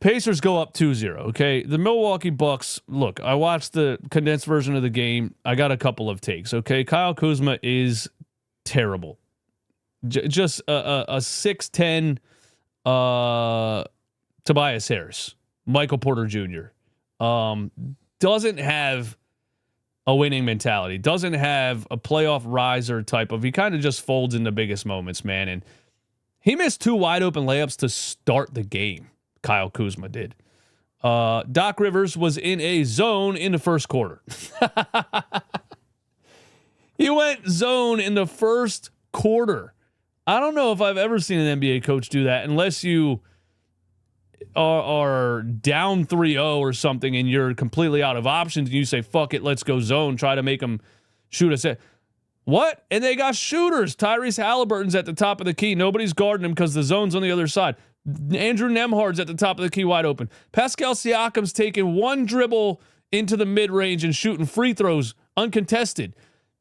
Pacers go up 2-0, okay? The Milwaukee Bucks, look, I watched the condensed version of the game. I got a couple of takes, okay? Kyle Kuzma is terrible. Just a 6'10" Tobias Harris, Michael Porter Jr. Doesn't have a winning mentality, doesn't have a playoff riser type of, he kind of just folds in the biggest moments, man. And he missed 2 wide open layups to start the game. Kyle Kuzma did. Doc Rivers was in a zone in the first quarter. He went zone in the first quarter. I don't know if I've ever seen an NBA coach do that unless you are down 3-0 or something and you're completely out of options and you say, fuck it, let's go zone, try to make them shoot us. What? And they got shooters. Tyrese Halliburton's at the top of the key. Nobody's guarding him because the zone's on the other side. Andrew Nembhard's at the top of the key wide open. Pascal Siakam's taking one dribble into the mid-range and shooting free throws uncontested.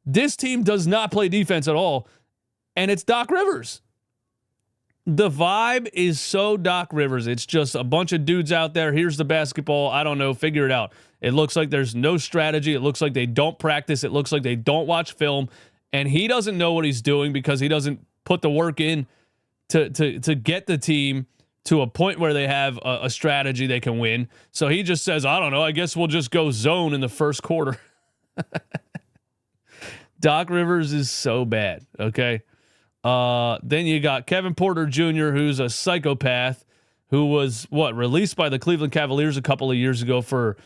This team does not play defense at all, and it's Doc Rivers. The vibe is so Doc Rivers. It's just a bunch of dudes out there. Here's the basketball. I don't know. Figure it out. It looks like there's no strategy. It looks like they don't practice. It looks like they don't watch film. And he doesn't know what he's doing because he doesn't put the work in to get the team to a point where they have a strategy they can win. So he just says, I don't know. I guess we'll just go zone in the first quarter. Doc Rivers is so bad. Okay. Then you got Kevin Porter Jr., who's a psychopath, who was released by the Cleveland Cavaliers a couple of years ago for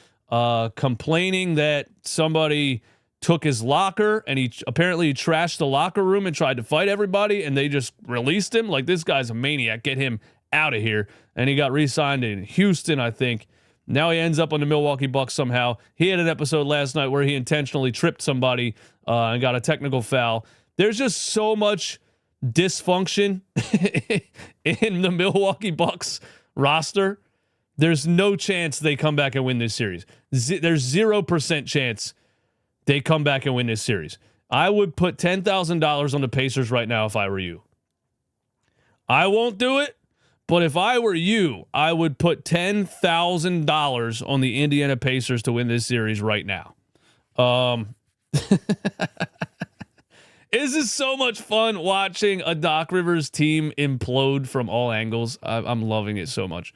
complaining that somebody took his locker, and he apparently trashed the locker room and tried to fight everybody, and they just released him. Like, this guy's a maniac. Get him out of here. And he got re-signed in Houston, I think. Now he ends up on the Milwaukee Bucks somehow. He had an episode last night where he intentionally tripped somebody and got a technical foul. There's just so much dysfunction in the Milwaukee Bucks roster. There's no chance they come back and win this series. There's 0% chance they come back and win this series. I would put $10,000 on the Pacers right now if I were you. I won't do it, but if I were you, I would put $10,000 on the Indiana Pacers to win this series right now. This is so much fun watching a Doc Rivers team implode from all angles. I'm loving it so much.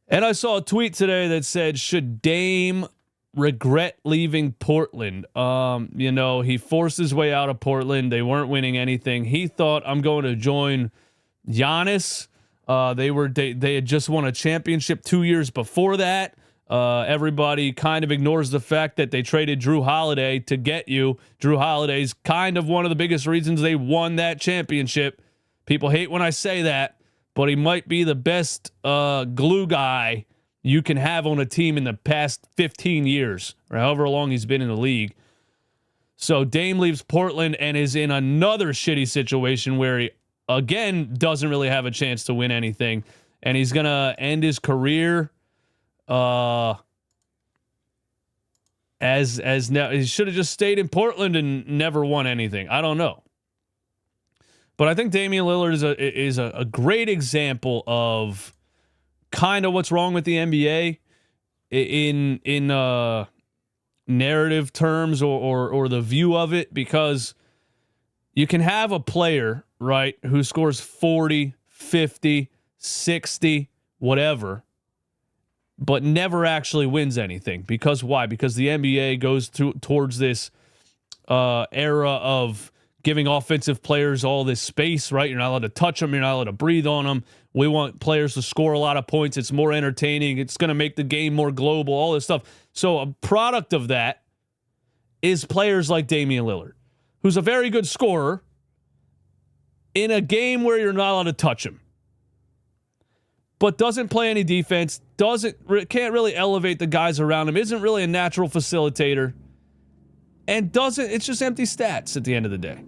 And I saw a tweet today that said, should Dame regret leaving Portland? He forced his way out of Portland. They weren't winning anything. He thought, I'm going to join Giannis. They had just won a championship 2 years before that. Everybody kind of ignores the fact that they traded Drew Holiday to get you. Drew Holiday's kind of one of the biggest reasons they won that championship. People hate when I say that, but he might be the best glue guy you can have on a team in the past 15 years, or however long he's been in the league. So Dame leaves Portland and is in another shitty situation where he, again, doesn't really have a chance to win anything. And he's going to end his career as now. He should have just stayed in Portland and never won anything. I don't know. But I think Damian Lillard is a great example of kind of what's wrong with the NBA in narrative terms or the view of it, because you can have a player, right, who scores 40, 50, 60, whatever, but never actually wins anything. Because why? Because the NBA goes towards this era of giving offensive players all this space, right? You're not allowed to touch them. You're not allowed to breathe on them. We want players to score a lot of points. It's more entertaining. It's going to make the game more global, all this stuff. So a product of that is players like Damian Lillard, who's a very good scorer in a game where you're not allowed to touch him, but doesn't play any defense, can't really elevate the guys around him, isn't really a natural facilitator, and it's just empty stats at the end of the day.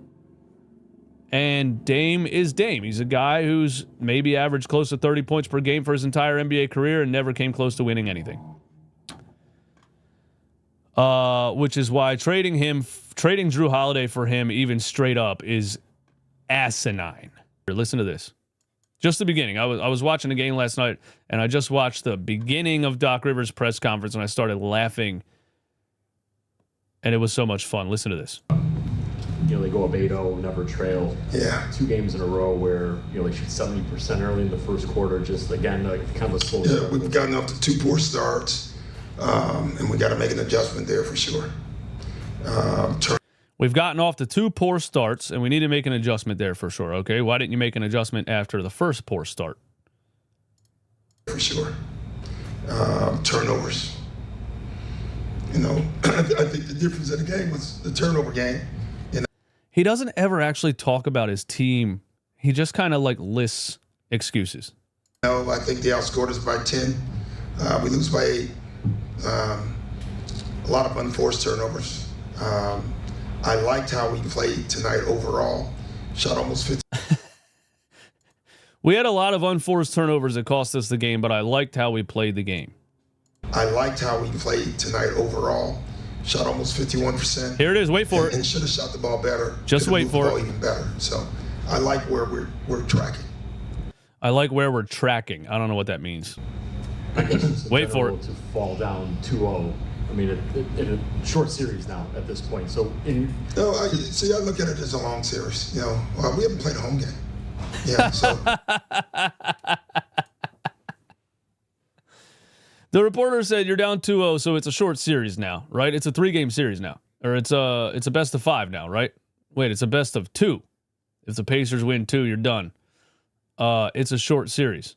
And Dame is Dame. He's a guy who's maybe averaged close to 30 points per game for his entire NBA career and never came close to winning anything. Which is why trading Drew Holiday for him even straight up is asinine. Listen to this. Just the beginning. I was watching a game last night, and I just watched the beginning of Doc Rivers' press conference, and I started laughing, and it was so much fun. Listen to this. They go up 8-0, never trail. Yeah. 2 games in a row where, they shoot 70% early in the first quarter. Just, again, kind of a slow start. Yeah, we've gotten off to 2 poor starts, and we got to make an adjustment there for sure. We've gotten off to 2 poor starts, and we need to make an adjustment there for sure. Okay, why didn't you make an adjustment after the first poor start? For sure. Turnovers. I think the difference in the game was the turnover game. He doesn't ever actually talk about his team. He just kind of lists excuses. I think they outscored us by 10. We lose by 8. A lot of unforced turnovers. I liked how we played tonight overall. Shot almost 50. We had a lot of unforced turnovers that cost us the game, but I liked how we played the game. I liked how we played tonight overall. Shot almost 51%. Here it is. Wait for it. And should have shot the ball better. Just wait for it. Even better. So I like where we're tracking. I like where we're tracking. I don't know what that means. I guess it's wait for it. To fall down 2-0. I mean, in a short series now at this point. So I look at it as a long series. We haven't played a home game. Yeah. So. The reporter said you're down 2-0, so it's a short series now, right? It's a 3-game series now, or it's a best of 5 now, right? Wait, it's a best of 2. If the Pacers win 2, you're done. It's a short series.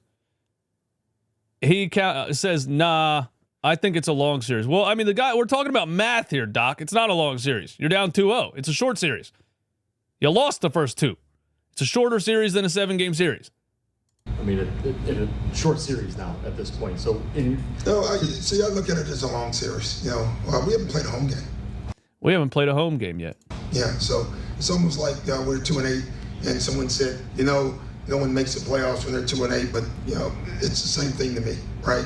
He says, nah, I think it's a long series. Well, I mean, we're talking about math here, Doc. It's not a long series. You're down 2-0. It's a short series. You lost the first 2. It's a shorter series than a 7-game series. I mean, in a short series now at this point. So I look at it as a long series. We haven't played a home game. We haven't played a home game yet. Yeah, so it's almost like we're 2-8, and someone said, no one makes the playoffs when they're 2-8, but it's the same thing to me, right?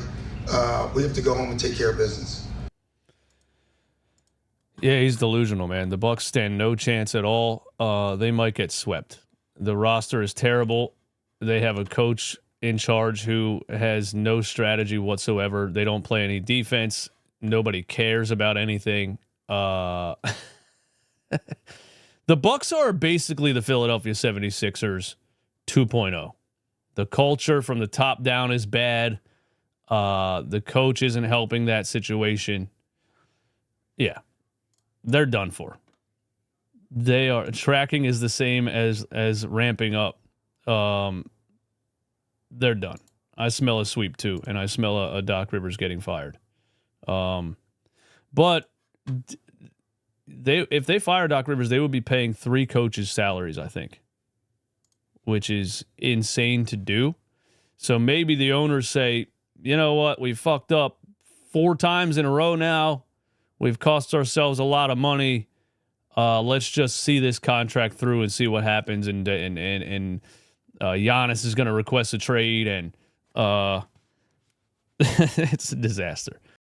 We have to go home and take care of business. Yeah, he's delusional, man. The Bucks stand no chance at all. They might get swept. The roster is terrible. They have a coach in charge who has no strategy whatsoever. They don't play any defense. Nobody cares about anything. The Bucks are basically the Philadelphia 76ers 2.0. The culture from the top down is bad. The coach isn't helping that situation. Yeah, they're done for. They are tracking is the same as ramping up. They're done. I smell a sweep too, and I smell a Doc Rivers getting fired. But if they fire Doc Rivers, they would be paying 3 coaches' salaries, I think, which is insane to do. So maybe the owners say, you know what, we fucked up 4 times in a row now. We've cost ourselves a lot of money. Let's just see this contract through and see what happens. And Giannis is going to request a trade, and it's a disaster.